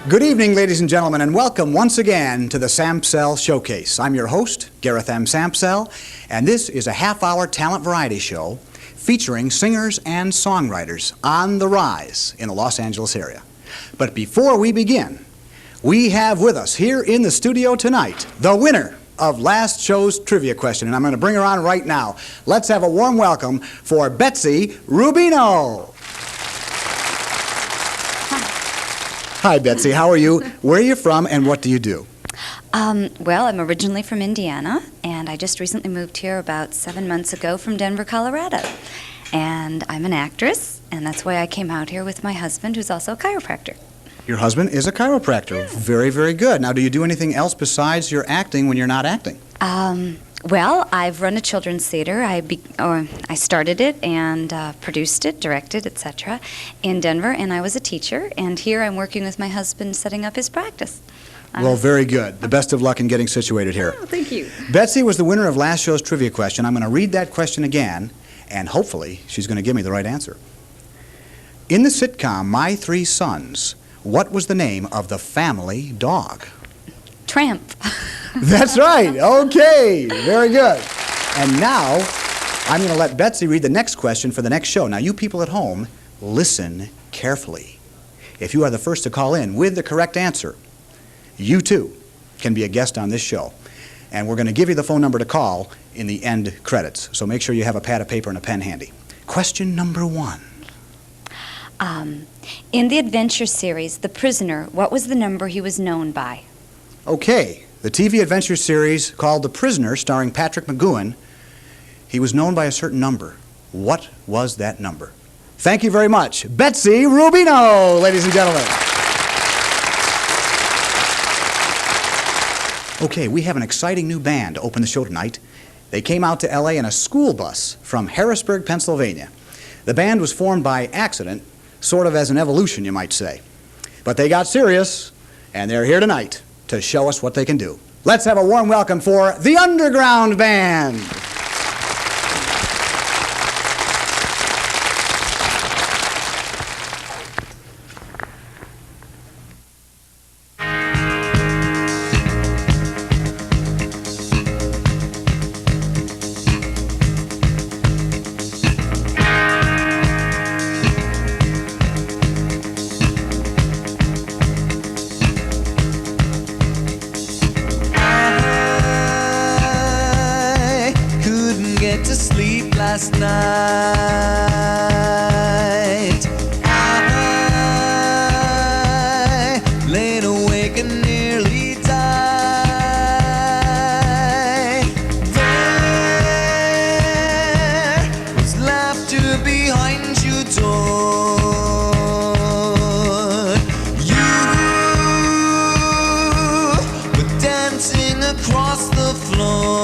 Good evening, ladies and gentlemen, and welcome once again to the Sampsell Showcase. I'm your host, Gareth M. Sampsell, and this is a half-hour talent variety show featuring singers and songwriters on the rise in the Los Angeles area. But before we begin, we have with us here in the studio tonight the winner of last show's trivia question, and I'm going to bring her on right now. Let's have a warm welcome for Betsy Rubino. Hi, Betsy. How are you? Where are you from, and what do you do? Well, I'm originally from Indiana, and I just recently moved here about 7 months ago from Denver, Colorado. And I'm an actress, and that's why I came out here with my husband, who's also a chiropractor. Your husband is a chiropractor. Yeah. Very, very good. Now, do you do anything else besides your acting when you're not acting? Well, I've run a children's theater. I started it and produced it, directed, etc. in Denver, and I was a teacher. And here I'm working with my husband setting up his practice. Well, very good. The best of luck in getting situated here. Oh, thank you. Betsy was the winner of last show's trivia question. I'm going to read that question again, and hopefully she's going to give me the right answer. In the sitcom My Three Sons, what was the name of the family dog? Tramp. That's right. Okay. Very good. And now, I'm going to let Betsy read the next question for the next show. Now, you people at home, listen carefully. If you are the first to call in with the correct answer, you too can be a guest on this show. And we're going to give you the phone number to call in the end credits. So make sure you have a pad of paper and a pen handy. Question number 1. In the adventure series, The Prisoner, what was the number he was known by? Okay. The TV adventure series called The Prisoner, starring Patrick McGowan, he was known by a certain number. What was that number? Thank you very much. Betsy Rubino, ladies and gentlemen. Okay, we have an exciting new band to open the show tonight. They came out to L.A. in a school bus from Harrisburg, Pennsylvania. The band was formed by accident, sort of as an evolution, you might say. But they got serious, and they're here tonight to show us what they can do. Let's have a warm welcome for the Underground Band. Last night I laid awake and nearly died. There was laughter behind your door. You were dancing across the floor.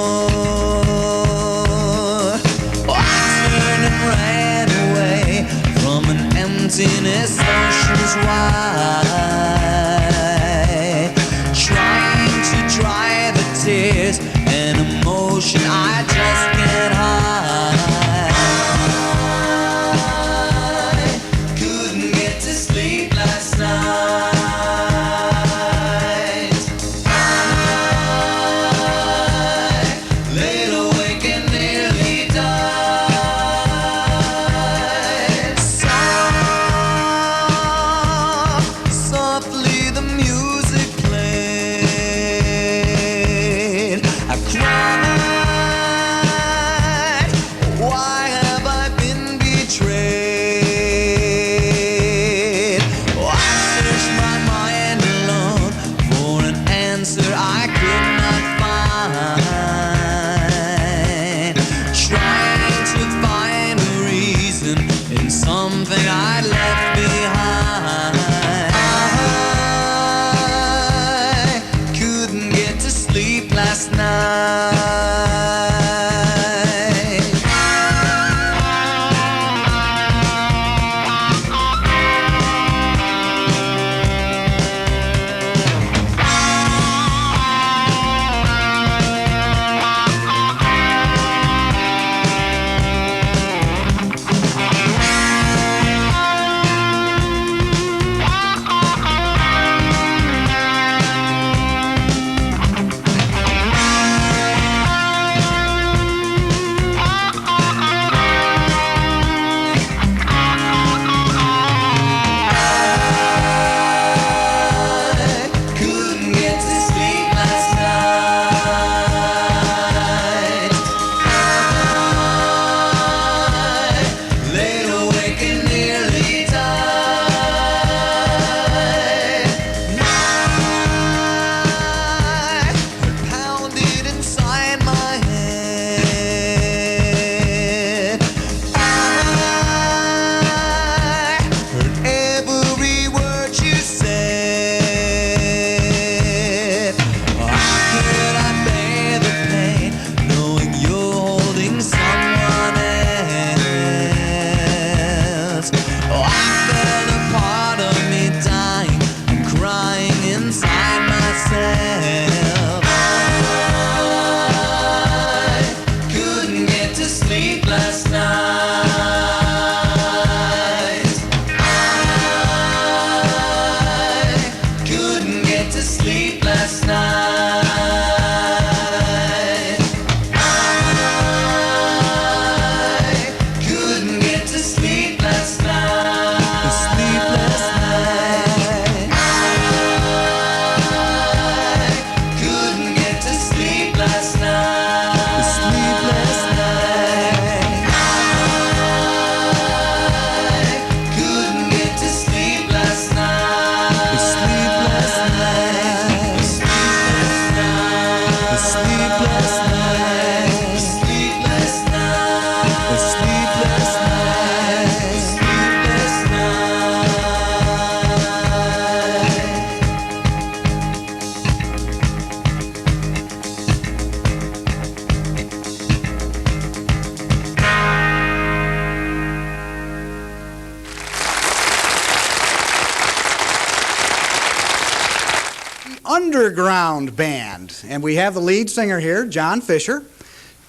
underground band. And we have the lead singer here, John Fisher.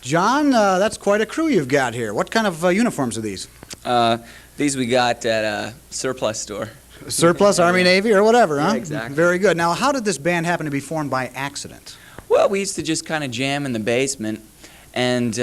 John, that's quite a crew you've got here. What kind of uniforms are these? These we got at a surplus store. Surplus, Army, Navy, or whatever, huh? Yeah, exactly. Very good. Now, how did this band happen to be formed by accident? Well, we used to just kind of jam in the basement, and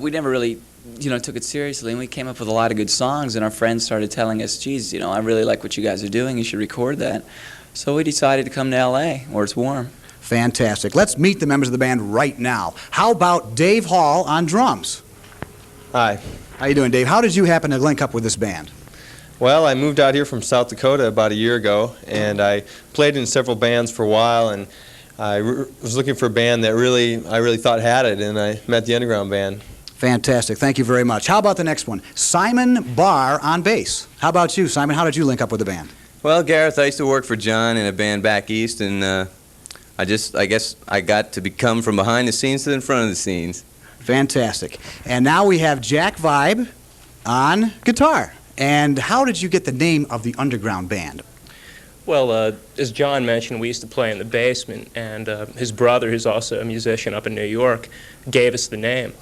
we never really, took it seriously. And we came up with a lot of good songs, and our friends started telling us, geez, I really like what you guys are doing. You should record that. So we decided to come to L.A., where it's warm. Fantastic. Let's meet the members of the band right now. How about Dave Hall on drums? Hi. How you doing, Dave? How did you happen to link up with this band? Well, I moved out here from South Dakota about a year ago, and I played in several bands for a while, and I was looking for a band that I really thought had it, and I met the Underground Band. Fantastic. Thank you very much. How about the next one? Simon Barr on bass. How about you, Simon? How did you link up with the band? Well, Gareth, I used to work for John in a band back east, and I guess I got to become from behind the scenes to in front of the scenes. Fantastic. And now we have Jack Vibe on guitar. And how did you get the name of the Underground Band? Well, as John mentioned, we used to play in the basement, and his brother, who's also a musician up in New York, gave us the name.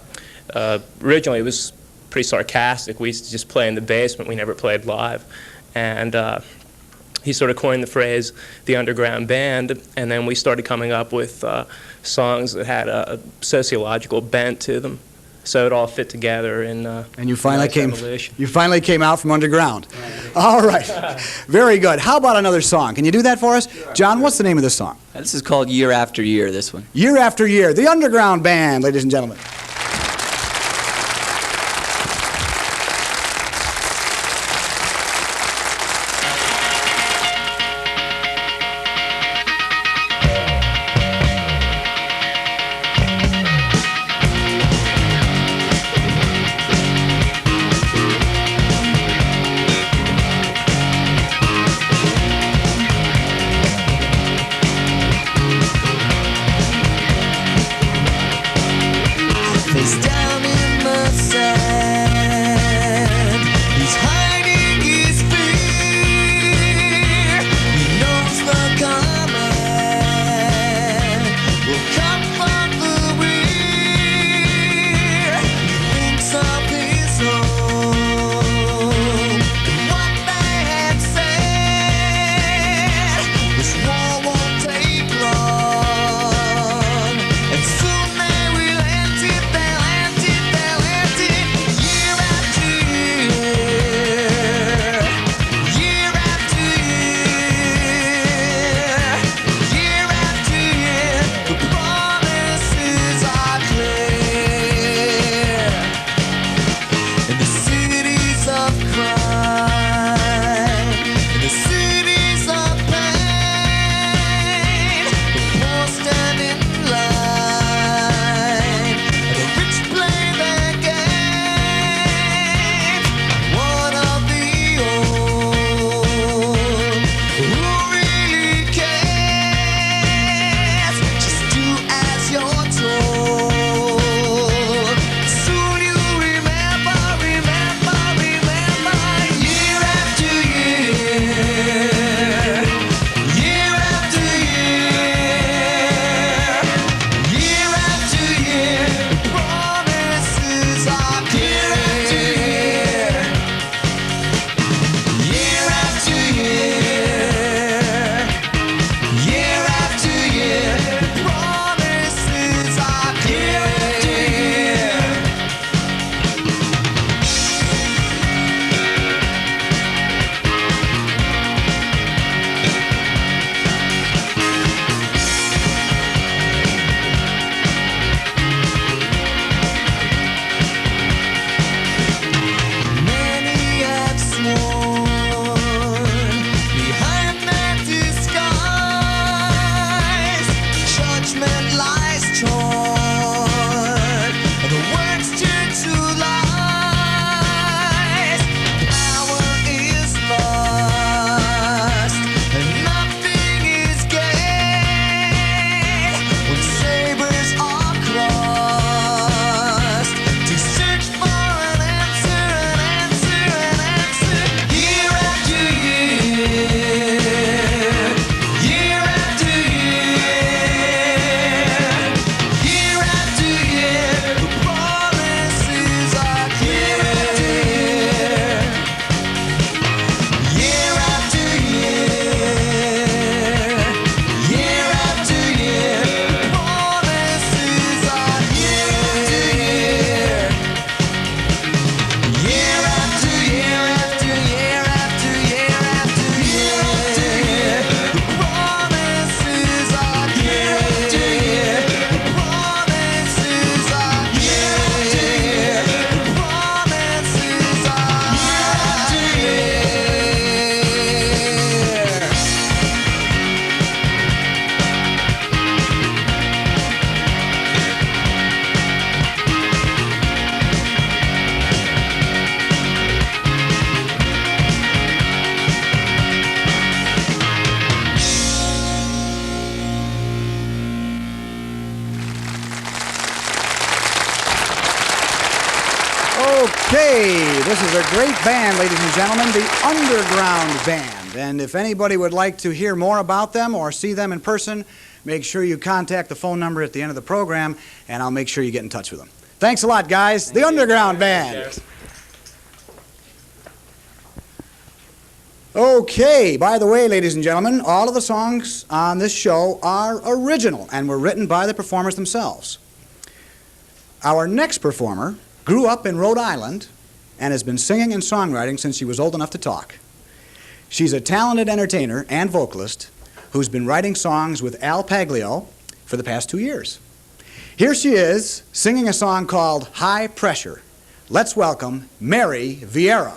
Originally, it was pretty sarcastic. We used to just play in the basement. We never played live. And he sort of coined the phrase, the Underground Band, and then we started coming up with songs that had a sociological bent to them. So it all fit together in and you finally nice came. evolution. You finally came out from underground. All right, very good. How about another song? Can you do that for us, John? What's the name of this song? This is called Year After Year, this one. Year After Year, the Underground Band, ladies and gentlemen. Okay, this is a great band, ladies and gentlemen, the Underground Band. And if anybody would like to hear more about them or see them in person, make sure you contact the phone number at the end of the program, and I'll make sure you get in touch with them. Thanks a lot, guys. The Underground Band. Okay, by the way, ladies and gentlemen, all of the songs on this show are original and were written by the performers themselves. Our next performer grew up in Rhode Island and has been singing and songwriting since she was old enough to talk. She's a talented entertainer and vocalist who's been writing songs with Al Paglio for the past 2 years. Here she is singing a song called High Pressure. Let's welcome Mary Vieira.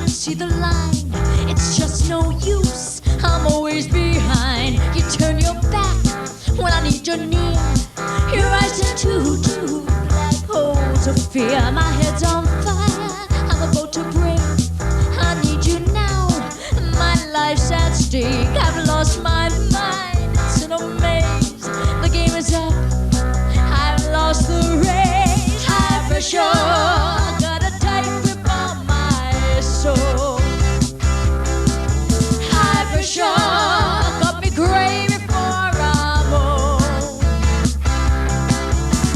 See the line, it's just no use. I'm always behind. You turn your back when I need you near. Your eyes turn to black holes of fear. My head's on fire, I'm about to break. I need you now, my life's at stake. I've lost my mind, it's an amaze. The game is up, I've lost the race. High pressure, got a tight grip on my soul. High pressure got me gray before I'm old.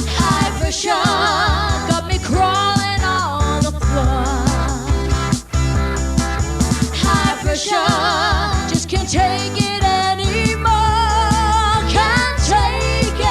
High pressure got me crawling on the floor. High pressure just can't take it anymore. Can't take it.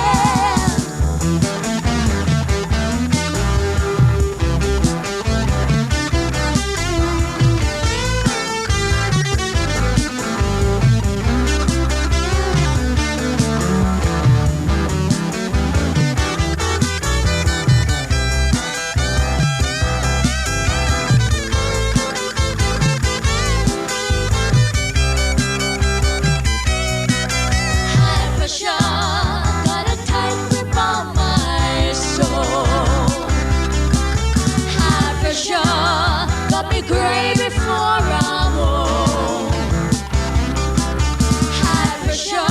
High pressure got a tight grip on my soul. High pressure got me gray before I'm old. High pressure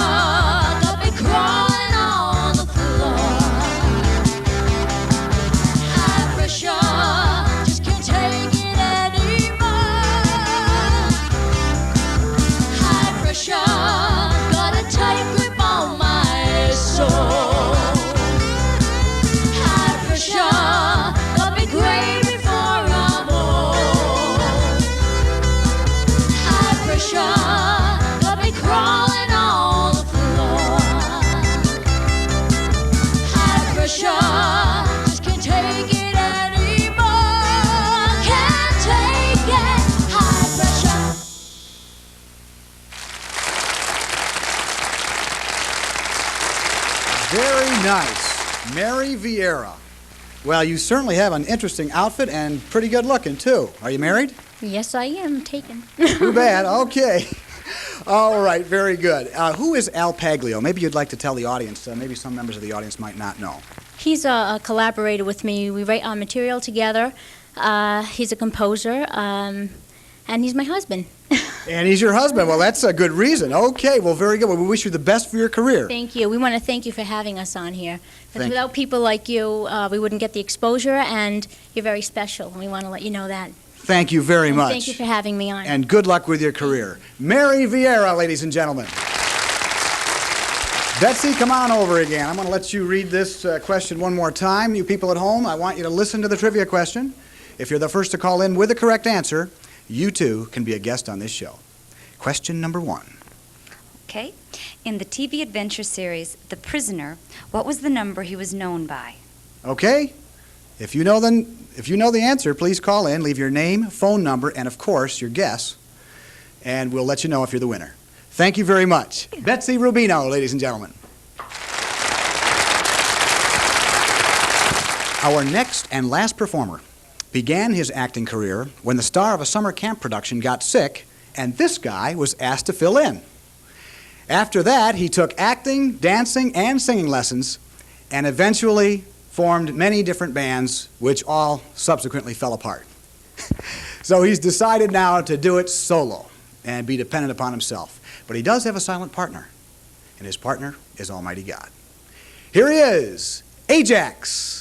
got me crawling on the floor. High pressure just can't take it anymore. High pressure got a tight grip on my soul. High pressure got me gray before I'm old. High pressure got me crawling on the floor. High pressure just can't take it anymore. Can't take it. High pressure. Very nice. Mary Vieira. Well, you certainly have an interesting outfit and pretty good looking, too. Are you married? Yes, I am taken. Too bad. Okay. All right, very good. Who is Al Paglio? Maybe you'd like to tell the audience. Maybe some members of the audience might not know. He's a collaborator with me. We write our material together. He's a composer, and he's my husband. And he's your husband. Well, that's a good reason. Okay, well, very good. Well, we wish you the best for your career. Thank you. We want to thank you for having us on here. Because Thank without people like you, we wouldn't get the exposure, and you're very special. And we want to let you know that. Thank you very And much. Thank you for having me on. And good luck with your career. Mary Vieira, ladies and gentlemen. Betsy, come on over again. I'm going to let you read this question one more time. You people at home, I want you to listen to the trivia question. If you're the first to call in with the correct answer, you too can be a guest on this show. Question number 1. Okay. In the TV adventure series, The Prisoner, what was the number he was known by? Okay? If you know the answer, please call in, leave your name, phone number, and of course, your guess, and we'll let you know if you're the winner. Thank you very much. Betsy Rubino, ladies and gentlemen. Our next and last performer began his acting career when the star of a summer camp production got sick, and this guy was asked to fill in. After that, he took acting, dancing, and singing lessons, and eventually formed many different bands, which all subsequently fell apart. So he's decided now to do it solo and be dependent upon himself. But he does have a silent partner, and his partner is Almighty God. Here he is, Ajax.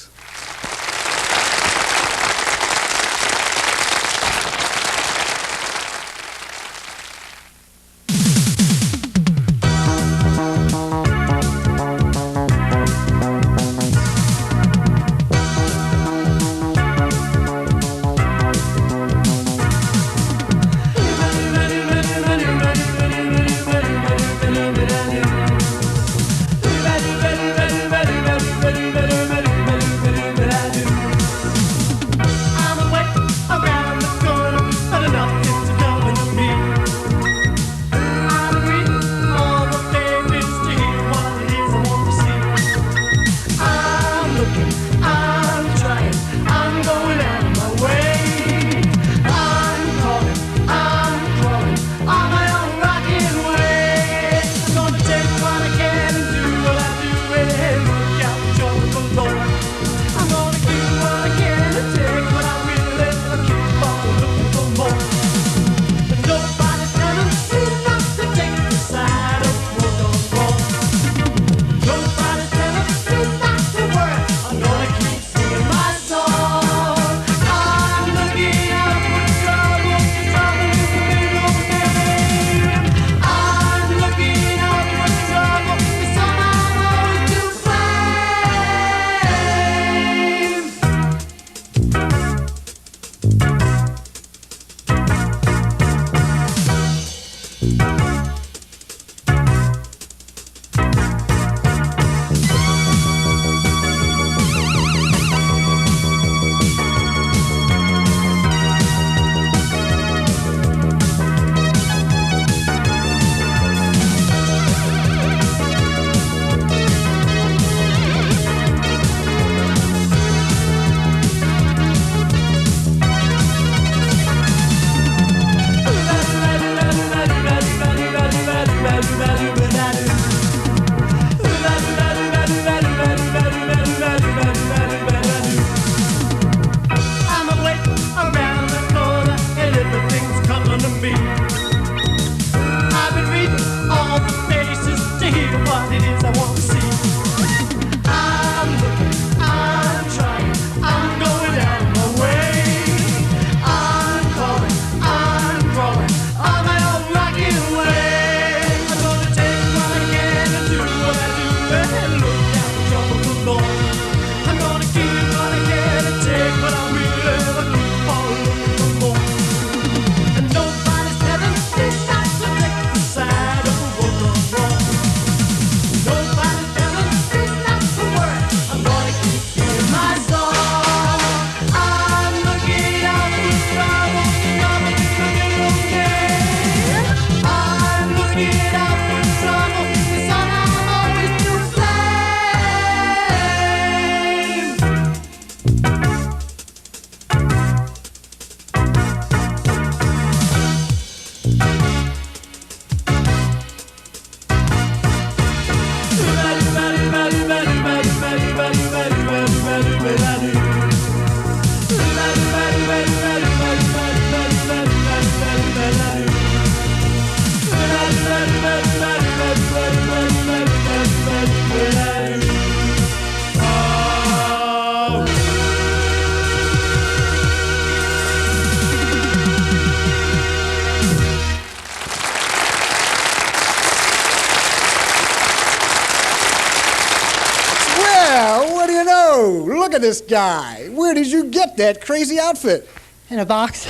Whoa, look at this guy. Where did you get that crazy outfit? In a box.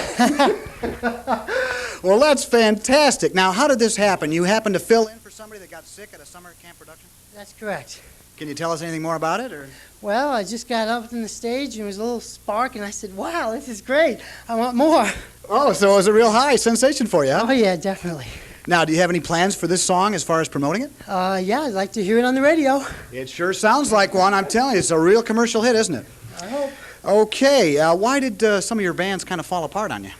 Well, that's fantastic. Now, how did this happen? You happened to fill in for somebody that got sick at a summer camp production? That's correct. Can you tell us anything more about it? Or? Well, I just got up on the stage and there was a little spark, and I said, wow, this is great. I want more. Oh, so it was a real high sensation for you, huh? Oh, yeah, definitely. Now, do you have any plans for this song as far as promoting it? Yeah, I'd like to hear it on the radio. It sure sounds like one. I'm telling you, it's a real commercial hit, isn't it? I hope. Okay, why did some of your bands kind of fall apart on you?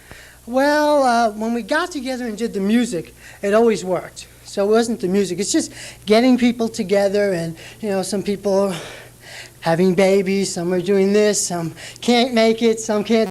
Well, when we got together and did the music, it always worked. So it wasn't the music. It's just getting people together, and, you know, some people are having babies, some are doing this, some can't make it, some can't